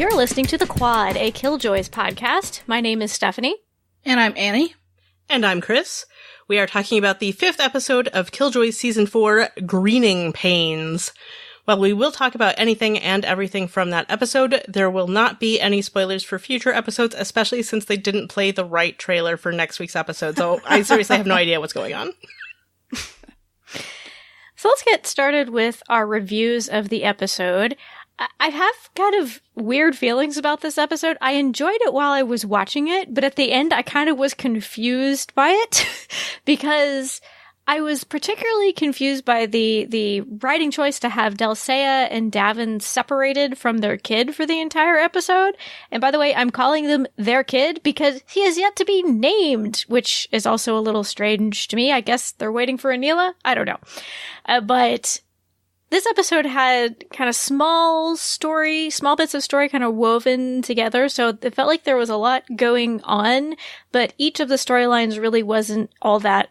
You're listening to The Quad, a Killjoys podcast. My name is Stephanie. And I'm Annie. And I'm Chris. We are talking about the 5th episode of Killjoys Season 4, Greening Pains. While we will talk about anything and everything from that episode, there will not be any spoilers for future episodes, especially since they didn't play the right trailer for next week's episode, so I seriously have no idea what's going on. So let's get started with our reviews of the episode. I have kind of weird feelings about this episode. I enjoyed it while I was watching it, but at the end I kind of was confused by it because I was particularly confused by the writing choice to have Delle and D'avin separated from their kid for the entire episode. And by the way, I'm calling them their kid because he is yet to be named, which is also a little strange to me. I guess they're waiting for Aneela? I don't know. But this episode had kind of small bits of story kind of woven together, so it felt like there was a lot going on, but each of the storylines really wasn't all that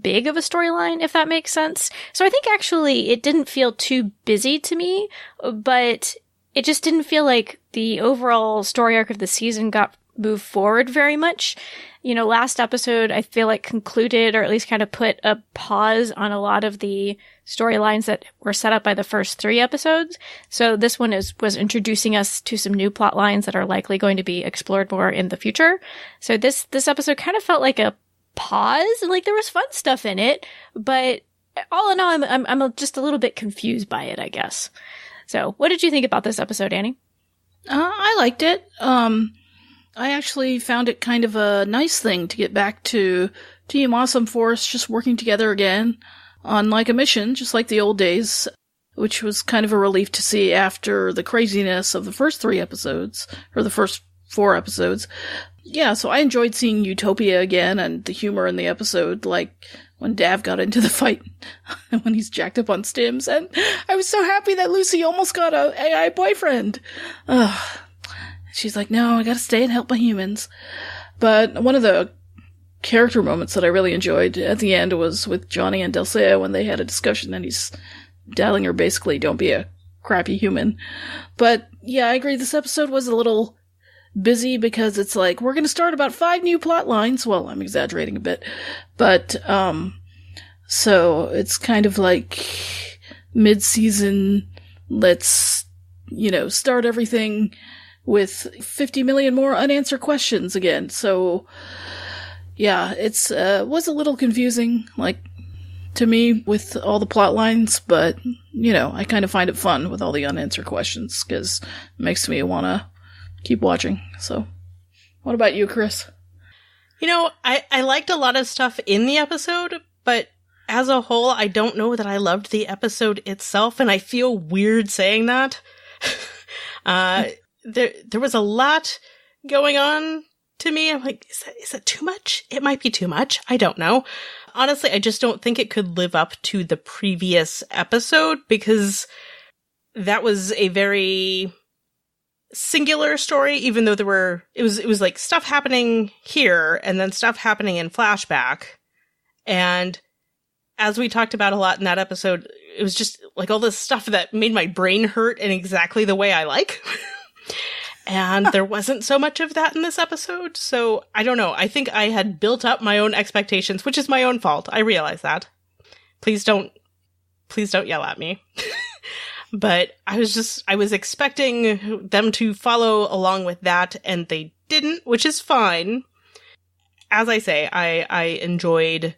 big of a storyline, if that makes sense. So I think actually it didn't feel too busy to me, but it just didn't feel like the overall story arc of the season got moved forward very much. You know, last episode I feel like concluded, or at least kind of put a pause on a lot of the storylines that were set up by the first 3 episodes. So this one was introducing us to some new plot lines that are likely going to be explored more in the future. So this episode kind of felt like a pause, and like there was fun stuff in it, but all in all, I'm just a little bit confused by it, I guess. So what did you think about this episode, Annie? I liked it. I actually found it kind of a nice thing to get back to Team Awesome Force just working together again on like a mission, just like the old days, which was kind of a relief to see after the craziness of the first 3 episodes, or the first 4 episodes. Yeah, so I enjoyed seeing Utopia again and the humor in the episode, like when Dav got into the fight when he's jacked up on stims, and I was so happy that Lucy almost got a AI boyfriend. She's like, no, I gotta stay and help my humans. But one of the character moments that I really enjoyed at the end was with Johnny and Delle when they had a discussion, and he's telling her basically, don't be a crappy human. But yeah, I agree, this episode was a little busy because it's like, we're gonna start about 5 new plot lines. Well, I'm exaggerating a bit. But, so it's kind of like mid-season, let's, start everything with 50 million more unanswered questions again. So, yeah, it's was a little confusing, like, to me, with all the plot lines, but, I kind of find it fun with all the unanswered questions, because it makes me want to keep watching. So, what about you, Chris? I liked a lot of stuff in the episode, but as a whole, I don't know that I loved the episode itself, and I feel weird saying that. There was a lot going on to me. I'm like, is that too much? It might be too much. I don't know. Honestly, I just don't think it could live up to the previous episode, because that was a very singular story, even though it was like stuff happening here and then stuff happening in flashback. And as we talked about a lot in that episode, it was just like all this stuff that made my brain hurt in exactly the way I like. And there wasn't so much of that in this episode, so I don't know. I think I had built up my own expectations, which is my own fault. I realize that. Please don't yell at me. But I was expecting them to follow along with that, and they didn't, which is fine. As I say, I enjoyed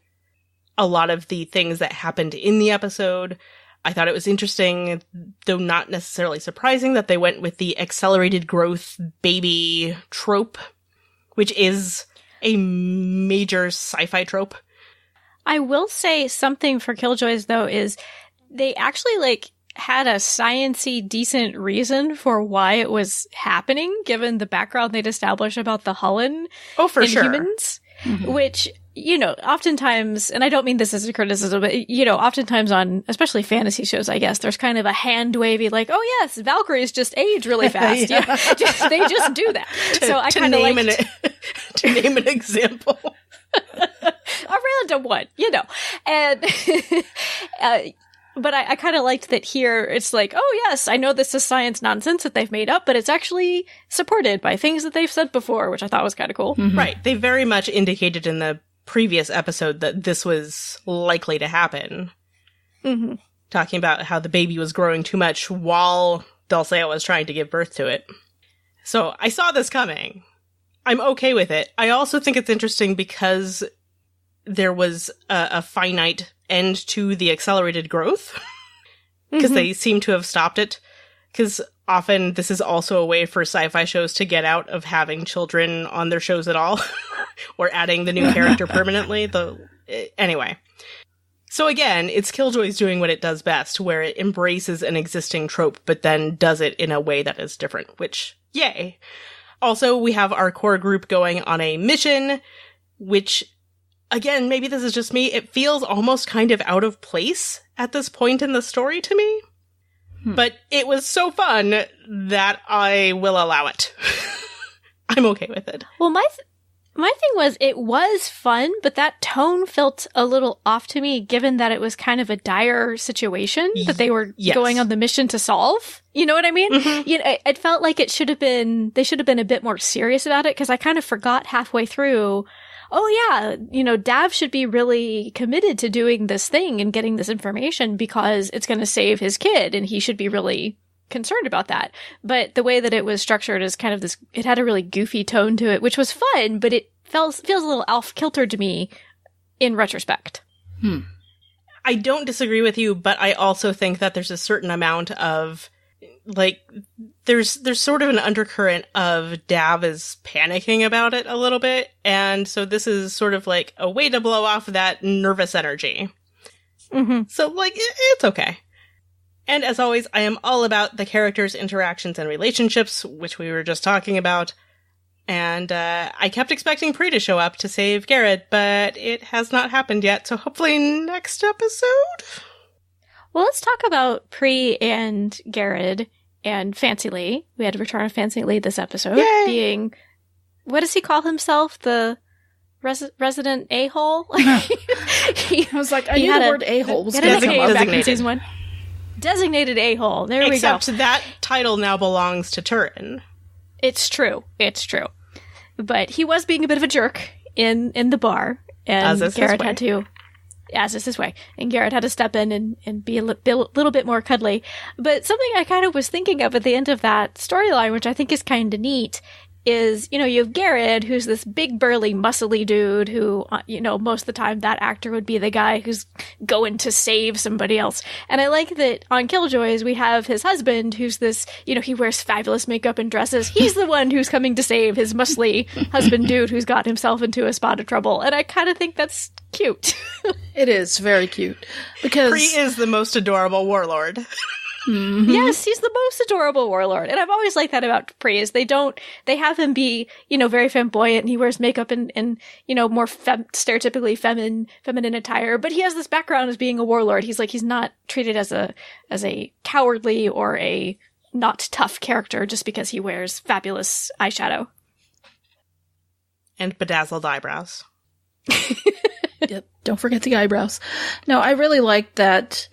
a lot of the things that happened in the episode. I thought it was interesting, though not necessarily surprising, that they went with the accelerated growth baby trope, which is a major sci-fi trope. I will say something for Killjoys, though, is they actually, had a science-y decent reason for why it was happening, given the background they'd established about the Hullen for sure. Humans, which, oftentimes, and I don't mean this as a criticism, but, oftentimes on, especially fantasy shows, I guess, there's kind of a hand-wavy, like, oh yes, Valkyries just age really fast. Yeah. They just do that. So I kind of to name an example. A random one, And But I kind of liked that here it's like, oh yes, I know this is science nonsense that they've made up, but it's actually supported by things that they've said before, which I thought was kind of cool. Mm-hmm. Right. They very much indicated in the previous episode that this was likely to happen. Mm-hmm. Talking about how the baby was growing too much while Dulcea was trying to give birth to it. So I saw this coming. I'm okay with it. I also think it's interesting because there was a finite end to the accelerated growth. Because they seem to have stopped it. Because often this is also a way for sci-fi shows to get out of having children on their shows at all. Or adding the new character permanently. Anyway. So again, it's Killjoys doing what it does best, where it embraces an existing trope, but then does it in a way that is different, which, yay. Also, we have our core group going on a mission, which, again, maybe this is just me, it feels almost kind of out of place at this point in the story to me. But it was so fun that I will allow it. I'm okay with it. Well, my thing was, it was fun, but that tone felt a little off to me, given that it was kind of a dire situation that they were going on the mission to solve. You know what I mean? Mm-hmm. You know, it felt like they should have been a bit more serious about it, because I kind of forgot halfway through, oh yeah, you know, Dav should be really committed to doing this thing and getting this information because it's going to save his kid, and he should be really concerned about that. But the way that it was structured is kind of this, it had a really goofy tone to it, which was fun, but it feels a little off-kilter to me in retrospect. I don't disagree with you, but I also think that there's a certain amount of, like, there's sort of an undercurrent of Dav is panicking about it a little bit, and so this is sort of like a way to blow off that nervous energy. Mm-hmm. So, like, it's okay. And as always, I am all about the characters' interactions and relationships, which we were just talking about. And I kept expecting Pri to show up to save Garrett, but it has not happened yet, so hopefully next episode? Well, let's talk about Pri and Garrett and Fancy Lee. We had a return of Fancy Lee this episode. Yay! Being, what does he call himself? The resident a-hole? I was like, I knew the word a-hole was going to come up. Back in season 1. Designated a-hole. There we go. Except that title now belongs to Turin. It's true. It's true. But he was being a bit of a jerk in the bar. And Garrett had to, as is his way, and Garrett had to step in and be a little bit more cuddly. But something I kind of was thinking of at the end of that storyline, which I think is kind of neat, is, you know, you have Garrett, who's this big, burly, muscly dude who, you know, most of the time that actor would be the guy who's going to save somebody else. And I like that on Killjoys, we have his husband, who's this, you know, he wears fabulous makeup and dresses. He's the one who's coming to save his muscly husband dude who's got himself into a spot of trouble. And I kind of think that's cute. It is very cute. Because Pri is the most adorable warlord. Mm-hmm. Yes, he's the most adorable warlord. And I've always liked that about Pri, is they have him be, you know, very flamboyant, and he wears makeup and you know, more stereotypically feminine attire, but he has this background as being a warlord. He's not treated as a cowardly or a not tough character just because he wears fabulous eyeshadow. And bedazzled eyebrows. Yep, don't forget the eyebrows. No, I really like that.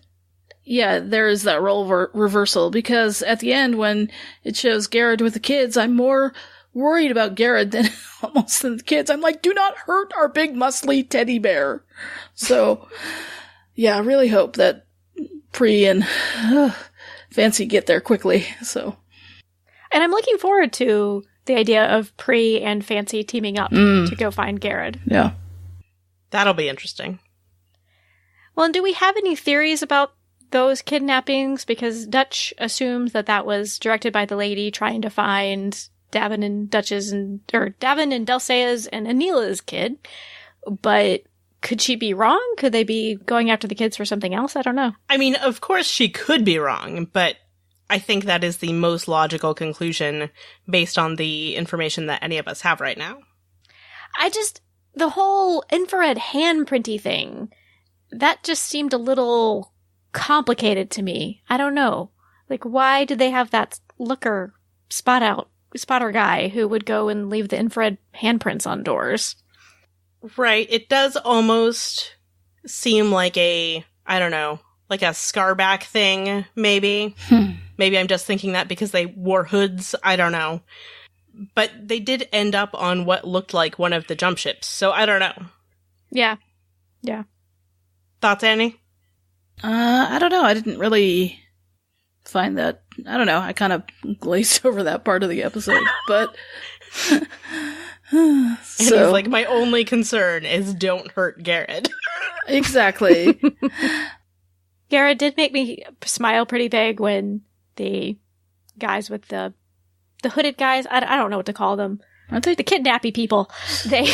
Yeah, there is that role reversal, because at the end when it shows Garrett with the kids, I'm more worried about Garrett than almost than the kids. I'm like, do not hurt our big muscly teddy bear. So, yeah, I really hope that Pri and Fancy get there quickly. So, and I'm looking forward to the idea of Pri and Fancy teaming up to go find Garrett. Yeah. That'll be interesting. Well, and do we have any theories about those kidnappings? Because Dutch assumes that was directed by the lady trying to find Davin and Dulcea's and Anila's kid. But could she be wrong? Could they be going after the kids for something else? I don't know. I mean, of course she could be wrong, but I think that is the most logical conclusion based on the information that any of us have right now. The whole infrared handprinty thing, that just seemed a little complicated to me. I don't know. Like, why did they have that spotter guy who would go and leave the infrared handprints on doors? Right. It does almost seem like a like a scarback thing, maybe. Maybe I'm just thinking that because they wore hoods. I don't know. But they did end up on what looked like one of the jump ships, so I don't know. Yeah. Yeah. Thoughts, Annie? I don't know. I didn't really find that. I don't know. I kind of glazed over that part of the episode, but And he's like, my only concern is don't hurt Garrett. Exactly. Garrett did make me smile pretty big when the guys with the hooded guys, I don't know what to call them, Aren't they? the kidnappy people, they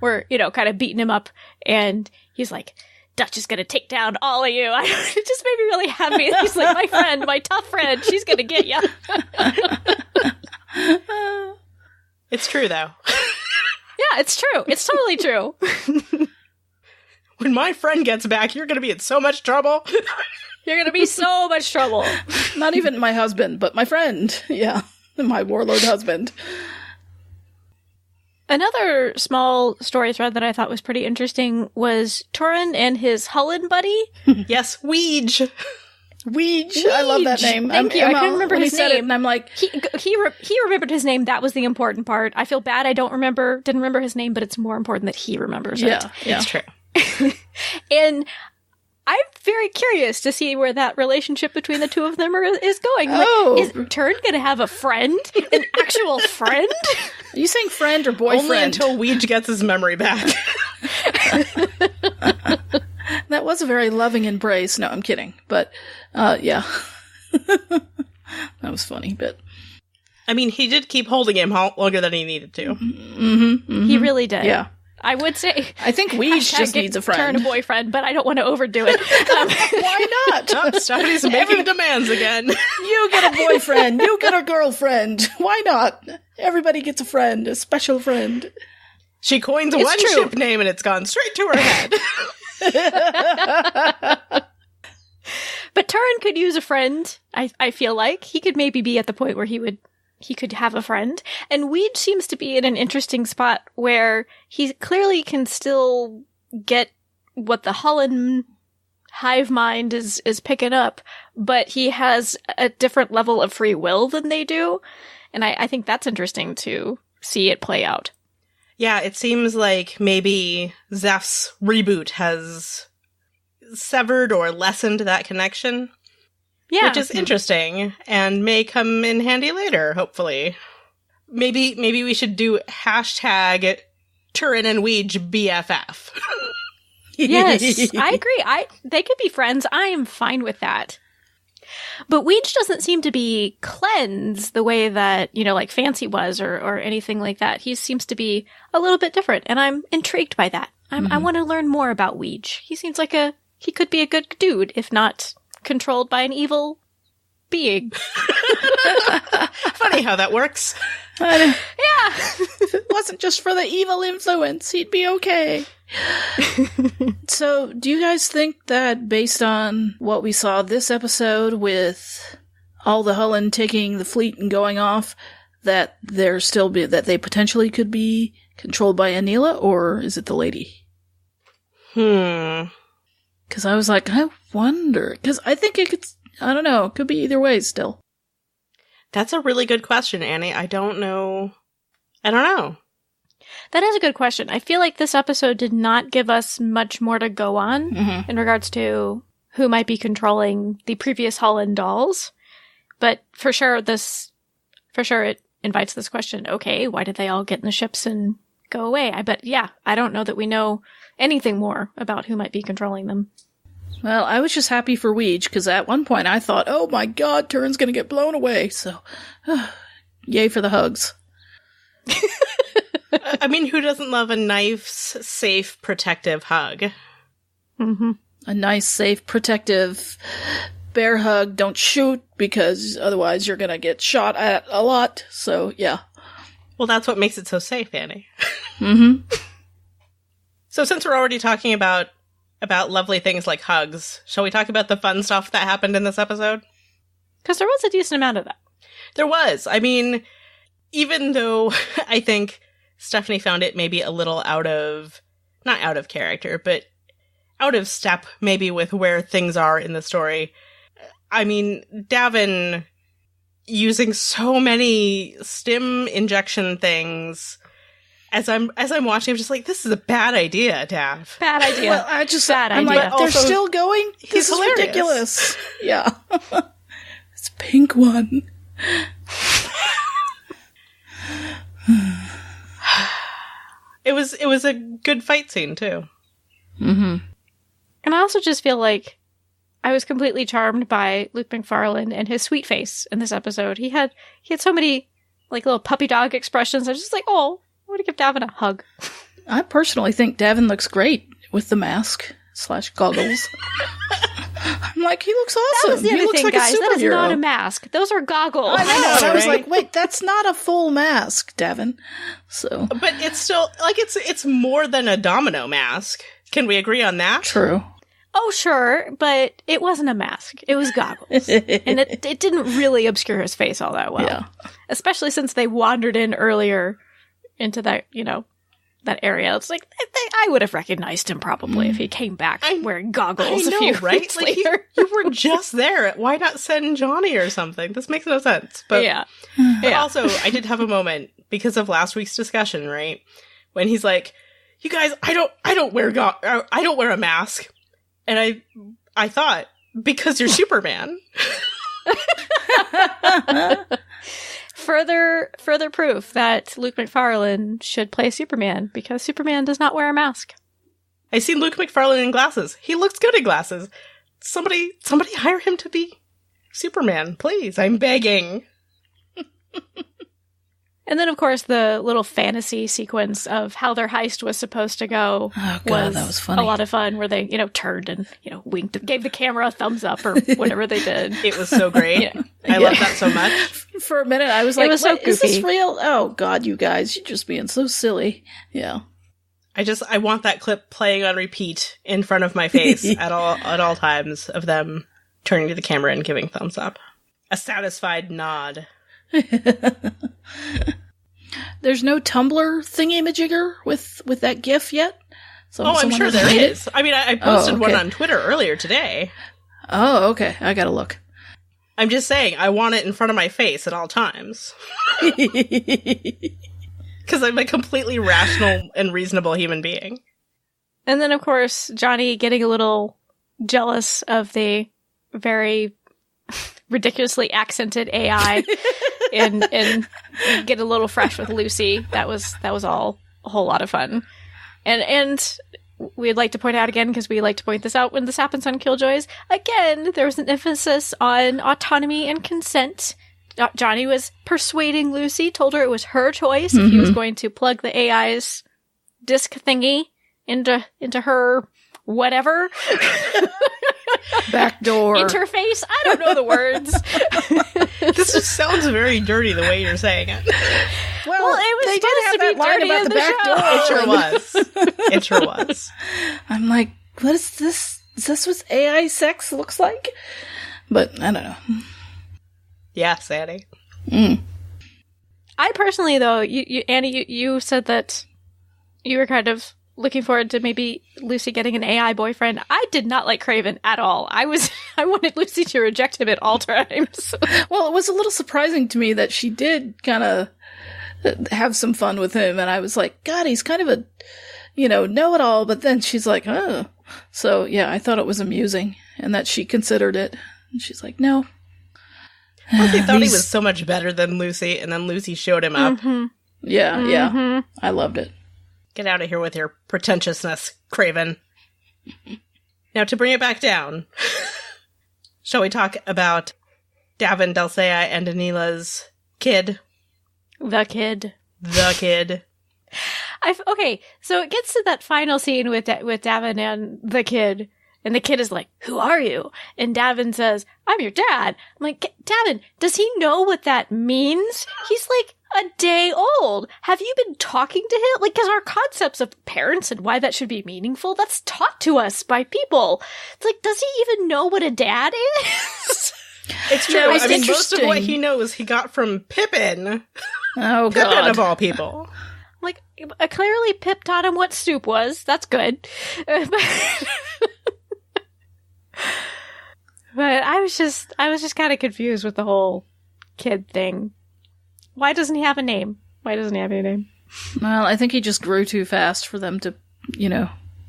were, kind of beating him up, and he's like, Dutch is gonna take down all of you. It just made me really happy. He's like, my friend, my tough friend, she's gonna get you. It's true, though. Yeah, it's true. It's totally true. When my friend gets back, you're gonna be in so much trouble. You're gonna be so much trouble. Not even my husband, but my friend. Yeah. My warlord husband. Another small story thread that I thought was pretty interesting was Turin and his Hullen buddy. Yes, Weege. Weege. I love that name. Thank you. I couldn't remember when his he said it, name. and I'm like, He remembered his name. That was the important part. I feel bad I didn't remember his name, but it's more important that he remembers it. yeah. It's true. And I'm very curious to see where that relationship between the two of them is going. Like, Oh. is Turin going to have a friend? An actual friend? Are you saying friend or boyfriend? Only until Weege gets his memory back. That was a very loving embrace. No, I'm kidding. But, yeah. That was funny, but... I mean, he did keep holding him longer than he needed to. He really did. Yeah. I would say... I think Weege just needs a friend. Turin a boyfriend, but I don't want to overdo it. Why not? Oh, Stephanie's making demands again. You get a boyfriend. You get a girlfriend. Why not? Everybody gets a friend, a special friend. She coins It's one true. ship name and it's gone straight to her head. But Turin could use a friend, I feel like. He could maybe be at the point where he could have a friend. And Weed seems to be in an interesting spot where he clearly can still get what the Hullen hive mind is picking up, but he has a different level of free will than they do. And I think that's interesting to see it play out. Yeah, it seems like maybe Zeph's reboot has severed or lessened that connection. Yeah. Which is interesting and may come in handy later, hopefully. Maybe we should do hashtag Turin and Weege BFF. Yes, I agree. They could be friends. I am fine with that. But Weege doesn't seem to be cleansed the way that, like Fancy was or anything like that. He seems to be a little bit different, and I'm intrigued by that. I want to learn more about Weege. He seems like he could be a good dude, if not controlled by an evil being. Funny how that works. Yeah. If it wasn't just for the evil influence, he'd be okay. So, do you guys think that based on what we saw this episode with all the Hullen taking the fleet and going off, that that they potentially could be controlled by Anila, or is it the lady? Because I was like, I wonder. Because I think it could, I don't know, it could be either way still. That's a really good question, Annie. I don't know. That is a good question. I feel like this episode did not give us much more to go on in regards to who might be controlling the previous Hullen dolls. But for sure it invites this question. Okay, why did they all get in the ships and go away? I don't know that we know anything more about who might be controlling them. Well, I was just happy for Weege, because at one point I thought, oh my god, Turin's gonna get blown away, so yay for the hugs. I mean, who doesn't love a nice, safe, protective hug? Mm-hmm. A nice, safe, protective bear hug. Don't shoot, because otherwise you're gonna get shot at a lot, so yeah. Well, that's what makes it so safe, Annie. Mm-hmm. So since we're already talking about lovely things like hugs, shall we talk about the fun stuff that happened in this episode? Because there was a decent amount of that. There was. I mean, even though I think Stephanie found it maybe a little not out of character, but out of step maybe with where things are in the story. I mean, D'avin using so many stim injection things. As I'm watching, I'm just like, this is a bad idea, Dav. Bad idea. Well, I'm idea. like, they're Also, still going? This is hilarious. ridiculous. Yeah. It's a pink one. It was a good fight scene, too. Mm-hmm. And I also just feel like I was completely charmed by Luke Macfarlane and his sweet face in this episode. He had so many like little puppy dog expressions. I was just like, oh, I want to give D'avin a hug. I personally think D'avin looks great with the mask / goggles. I'm like, he looks awesome. That was the he other looks thing, like guys. a That is superhero. not a mask. Those are goggles. I know. And I was right? like, wait, that's not a full mask, D'avin. So But it's still, like, it's more than a domino mask. Can we agree on that? true. Oh, sure, but it wasn't a mask. It was goggles. And it didn't really obscure his face all that well. Yeah. Especially since they wandered in earlier into that, that area. It's like, I would have recognized him probably if he came back wearing goggles I know, a few right? weeks Like, later. you were just there. Why not send Johnny or something? This makes no sense. But yeah. also, I did have a moment because of last week's discussion, right? When he's like, "You guys, I don't wear a mask," and I thought because you're Superman. Further proof that Luke Macfarlane should play Superman because Superman does not wear a mask. I seen Luke Macfarlane in glasses. He looks good in glasses. Somebody hire him to be Superman, please. I'm begging. And then, of course, the little fantasy sequence of how their heist was supposed to go Oh, God, that was funny. a lot of fun, where they, turned and, winked, gave the camera a thumbs up or whatever they did. It was so great. Yeah. I love that so much. For a minute, I was It like, was so "What, is this goofy. real? Oh, God, you guys, you're just being so silly." Yeah. I want that clip playing on repeat in front of my face at all times of them turning to the camera and giving thumbs up. A satisfied nod. There's no Tumblr thingy-majigger with that GIF yet? So I'm someone sure hasn't there made is. I mean, I posted one okay. on Twitter earlier today. Oh, okay. I gotta look. I'm just saying, I want it in front of my face at all times. Because I'm a completely rational and reasonable human being. And then, of course, Johnny getting a little jealous of the very ridiculously accented AI and get a little fresh with Lucy. That was all a whole lot of fun. And we'd like to point out again, because we like to point this out when this happens on Killjoys, again, there was an emphasis on autonomy and consent. Johnny was persuading Lucy, told her it was her choice if he was going to plug the AI's disc thingy into her whatever Backdoor. interface. I don't know the words. This just sounds very dirty the way you're saying it. Well, it was they did supposed have to that be line dirty about in the the back show. door. It sure was. It sure was. I'm like, what is this? Is this what AI sex looks like? But I don't know. Yeah, Sadie. I personally, though, Annie, you said that you were kind of looking forward to maybe Lucy getting an AI boyfriend. I did not like Craven at all. I wanted Lucy to reject him at all times. Well, it was a little surprising to me that she did kind of have some fun with him, and I was like, God, he's kind of a, know-it-all, but then she's like, oh. So, yeah, I thought it was amusing, and that she considered it. And she's like, no. They thought he was so much better than Lucy, and then Lucy showed him up. Yeah. I loved it. Get out of here with your pretentiousness, Craven. Now, to bring it back down, shall we talk about D'avin, Dulcea, and Anila's kid? The kid. The kid. Okay, so it gets to that final scene with D'avin and the kid, and the kid is like, "Who are you?" And D'avin says, "I'm your dad." I'm like, D'avin, does he know what that means? He's like a day old. Have you been talking to him? Like, because our concepts of parents and why that should be meaningful, that's taught to us by people. It's like, does he even know what a dad is? It's true. No, I it's mean, most of what interesting. he knows he got from Pippin. Oh, Pippin, God. of all people. Like, clearly Pip taught him what soup was. That's good. But I was just kind of confused with the whole kid thing. Why doesn't he have a name? Why doesn't he have a name? Well, I think he just grew too fast for them to,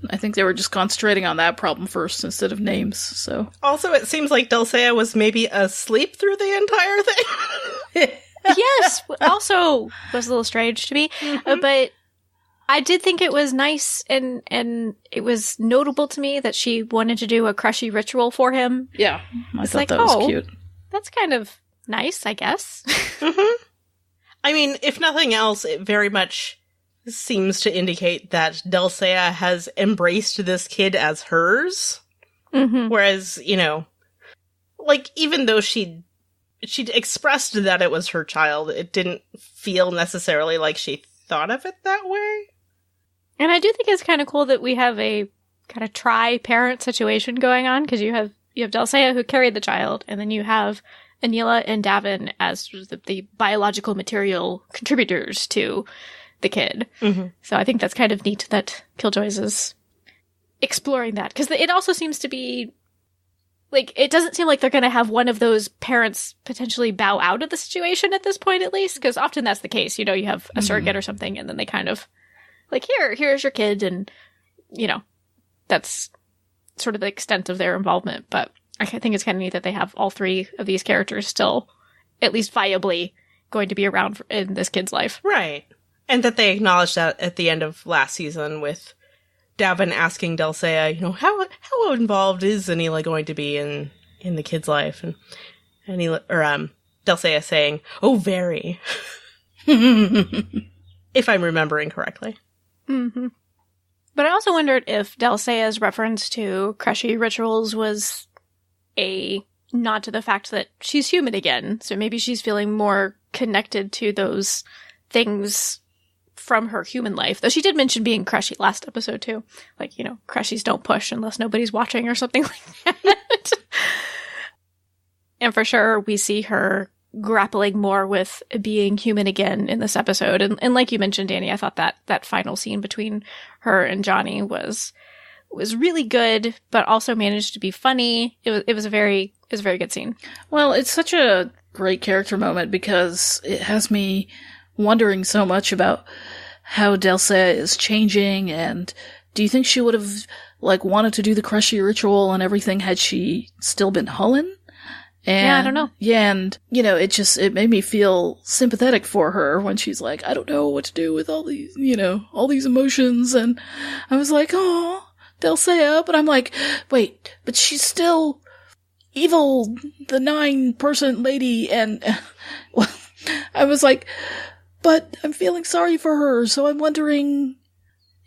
I think they were just concentrating on that problem first instead of names, so. Also, it seems like Dulcea was maybe asleep through the entire thing. Yes, also was a little strange to me, but I did think it was nice and it was notable to me that she wanted to do a crushy ritual for him. Yeah, I thought like, that was cute. That's kind of nice, I guess. I mean, if nothing else, it very much seems to indicate that Dulcea has embraced this kid as hers. Whereas, even though she'd expressed that it was her child, it didn't feel necessarily like she thought of it that way. And I do think it's kind of cool that we have a kind of tri-parent situation going on, because you have Dulcea who carried the child, and then you have Anila and Davin as the biological material contributors to the kid. So I think that's kind of neat that Killjoys is exploring that, because it also seems to be it doesn't seem like they're going to have one of those parents potentially bow out of the situation at this point, at least, because often that's the case. You have a surrogate or something, and then they kind of here's your kid, and that's sort of the extent of their involvement. But I think it's kind of neat that they have all three of these characters still at least viably going to be around in this kid's life. Right. And that they acknowledged that at the end of last season with Davin asking Dulcea, how involved is Anila going to be in the kid's life? And Dulcea saying, "Oh, very." If I'm remembering correctly. But I also wondered if Dulcea's reference to crushy rituals was a nod to the fact that she's human again. So maybe she's feeling more connected to those things from her human life. Though she did mention being crushy last episode too. Crushies don't push unless nobody's watching or something like that. And for sure, we see her grappling more with being human again in this episode. And like you mentioned, Danny, I thought that final scene between her and Johnny was really good, but also managed to be funny. It was a very good scene. Well, it's such a great character moment because it has me wondering so much about how Dulcea is changing, and do you think she would have wanted to do the crushy ritual and everything had she still been Hullen? And, yeah, I don't know. Yeah, and, it made me feel sympathetic for her when she's like, I don't know what to do with all these, all these emotions, and I was like, oh, Dulcea, but I'm like, wait, but she's still evil, the 9% lady, and, I was like, but I'm feeling sorry for her, so I'm wondering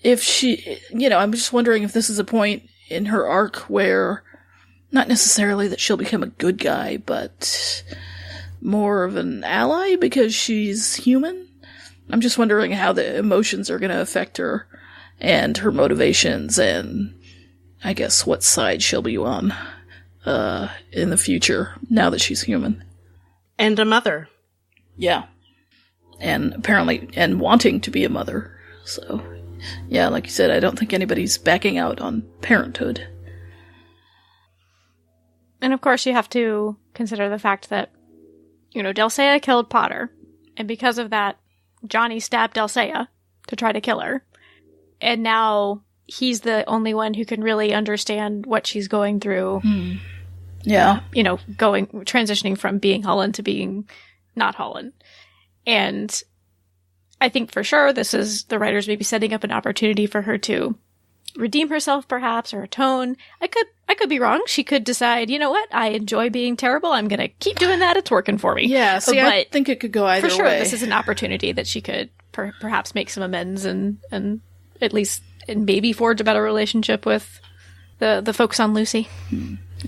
if I'm just wondering if this is a point in her arc where, not necessarily that she'll become a good guy, but more of an ally because she's human. I'm just wondering how the emotions are going to affect her and her motivations and I guess what side she'll be on in the future now that she's human. And a mother. Yeah. And apparently, and wanting to be a mother. So, yeah, like you said, I don't think anybody's backing out on parenthood. And of course, you have to consider the fact that, Dulcea killed Potter. And because of that, Johnny stabbed Dulcea to try to kill her. And now he's the only one who can really understand what she's going through. Yeah. Transitioning from being Hullen to being not Hullen. And I think for sure this is the writers maybe setting up an opportunity for her to redeem herself, perhaps, or atone. I could be wrong. She could decide, you know what? I enjoy being terrible. I'm going to keep doing that. It's working for me. Yeah, see, I think it could go either way. For sure, this is an opportunity that she could perhaps make some amends and at least maybe forge a better relationship with the folks on Lucy.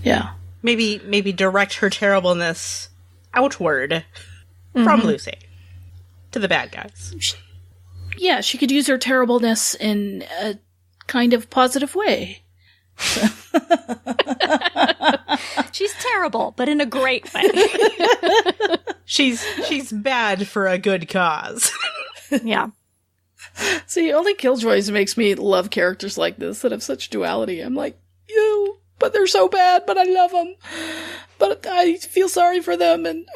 Yeah. Maybe direct her terribleness outward from Lucy to the bad guys. Yeah, she could use her terribleness in a kind of positive way. She's terrible, but in a great way. She's bad for a good cause. Yeah. See, only Killjoys makes me love characters like this that have such duality. I'm like, but they're so bad, but I love them. But I feel sorry for them, and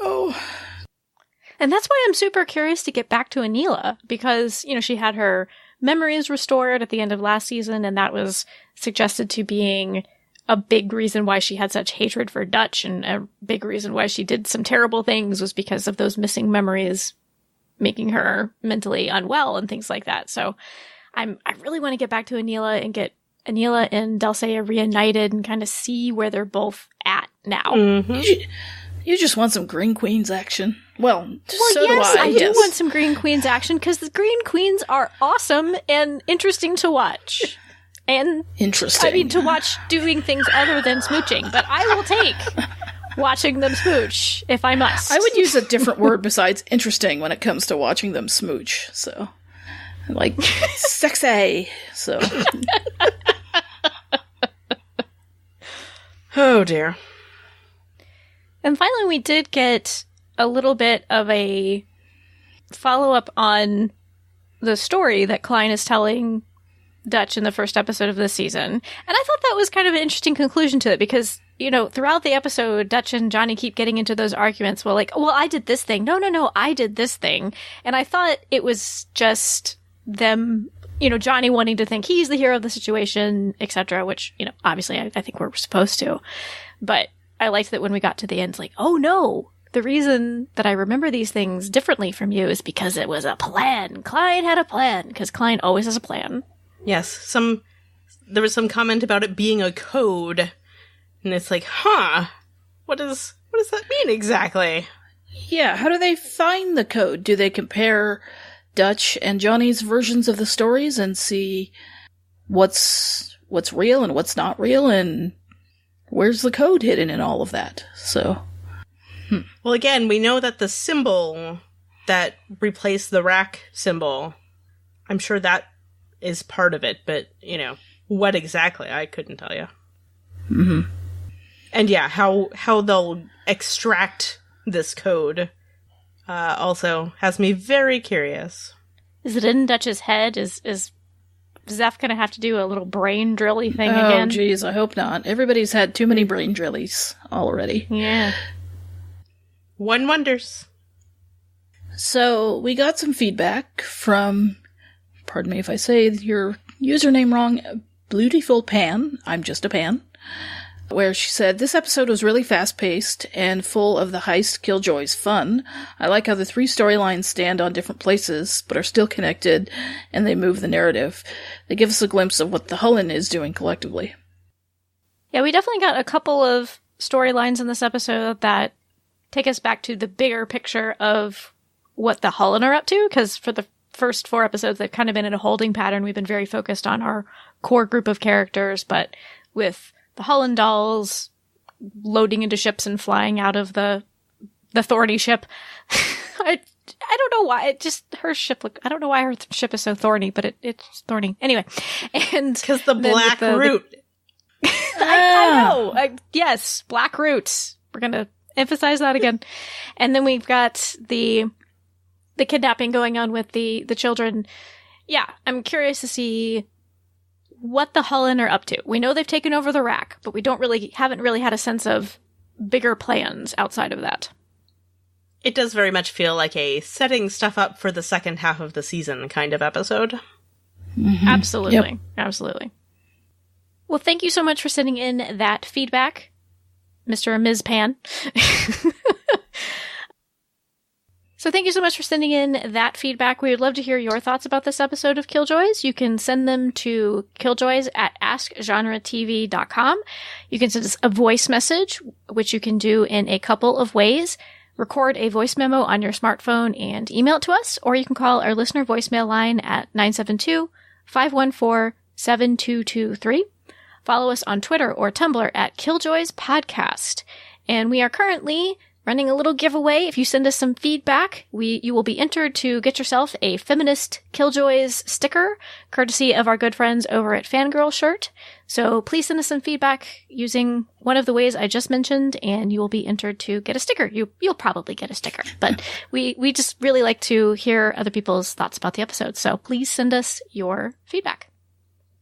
And that's why I'm super curious to get back to Anila, because, she had her memories restored at the end of last season, and that was suggested to being a big reason why she had such hatred for Dutch, and a big reason why she did some terrible things was because of those missing memories making her mentally unwell and things like that. So I really want to get back to Anila and get Anila and Dulcea reunited and kind of see where they're both at now. Mm-hmm. You just want some Green Queens action. Well, so yes, do I. I do want some Green Queens action, because the Green Queens are awesome and interesting to watch. And interesting. To watch doing things other than smooching, but I will take watching them smooch if I must. I would use a different word besides interesting when it comes to watching them smooch. So, like, sexy. So. Oh, dear. And finally, we did get a little bit of a follow-up on the story that Klein is telling Dutch in the first episode of this season. And I thought that was kind of an interesting conclusion to it, because, throughout the episode, Dutch and Johnny keep getting into those arguments. Well, I did this thing. No, I did this thing. And I thought it was just them, Johnny wanting to think he's the hero of the situation, etc., which, obviously I think we're supposed to. But I liked that when we got to the end, it's like, oh no, the reason that I remember these things differently from you is because it was a plan. Klein had a plan, because Klein always has a plan. Yes, there was some comment about it being a code, and it's like, what does that mean exactly? Yeah, how do they find the code? Do they compare Dutch and Johnny's versions of the stories and see what's real and what's not real, and where's the code hidden in all of that? So, Well, again, we know that the symbol that replaced the rack symbol, I'm sure that is part of it, but, what exactly, I couldn't tell you. Mm-hmm. And yeah, how they'll extract this code also has me very curious. Is it in Dutch's head? Is Zeph gonna have to do a little brain drilly thing again? Oh, geez, I hope not. Everybody's had too many brain drillies already. Yeah. One wonders. So, we got some feedback from, pardon me if I say your username wrong, Beautiful Pan, I'm just a pan, where she said, this episode was really fast-paced and full of the heist killjoys fun. I like how the three storylines stand on different places, but are still connected, and they move the narrative. They give us a glimpse of what the Hullen is doing collectively. Yeah, we definitely got a couple of storylines in this episode that take us back to the bigger picture of what the Hullen are up to, because for the first 4 episodes, they've kind of been in a holding pattern. We've been very focused on our core group of characters, but with the Hullen dolls loading into ships and flying out of the Thorny ship. I don't know why. Her ship I don't know why her ship is so thorny, but it's thorny. Anyway. And because the black root. I know. Yes, black roots. We're going to emphasize that again. And then we've got the kidnapping going on with the children. Yeah, I'm curious to see what the Hullen are up to. We know they've taken over the rack, but we haven't really had a sense of bigger plans outside of that. It does very much feel like a setting stuff up for the second half of the season kind of episode. Mm-hmm. Absolutely. Yep. Absolutely. Well, thank you so much for sending in that feedback, Mr. and Ms. Pan. So thank you so much for sending in that feedback. We would love to hear your thoughts about this episode of Killjoys. You can send them to killjoys@askgenretv.com. You can send us a voice message, which you can do in a couple of ways. Record a voice memo on your smartphone and email it to us, or you can call our listener voicemail line at 972-514-7223. Follow us on Twitter or Tumblr at Killjoys Podcast. And we are currently running a little giveaway. If you send us some feedback, you will be entered to get yourself a feminist Killjoys sticker, courtesy of our good friends over at Fangirl Shirt. So please send us some feedback using one of the ways I just mentioned, and you will be entered to get a sticker. You'll probably get a sticker, but we just really like to hear other people's thoughts about the episode. So please send us your feedback.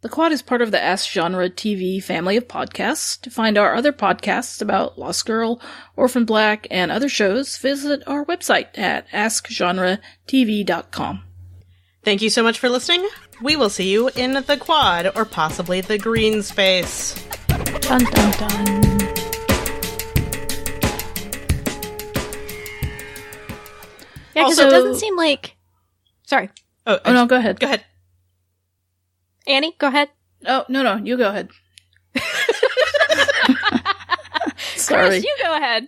The Quad is part of the Ask Genre TV family of podcasts. To find our other podcasts about Lost Girl, Orphan Black, and other shows, visit our website at askgenretv.com. Thank you so much for listening. We will see you in the Quad, or possibly the green space. Dun dun dun. Yeah, because Also- it doesn't seem like... Sorry. Oh, no, go ahead. Go ahead. Annie, go ahead. Oh, no, you go ahead. Sorry. Chris, you go ahead.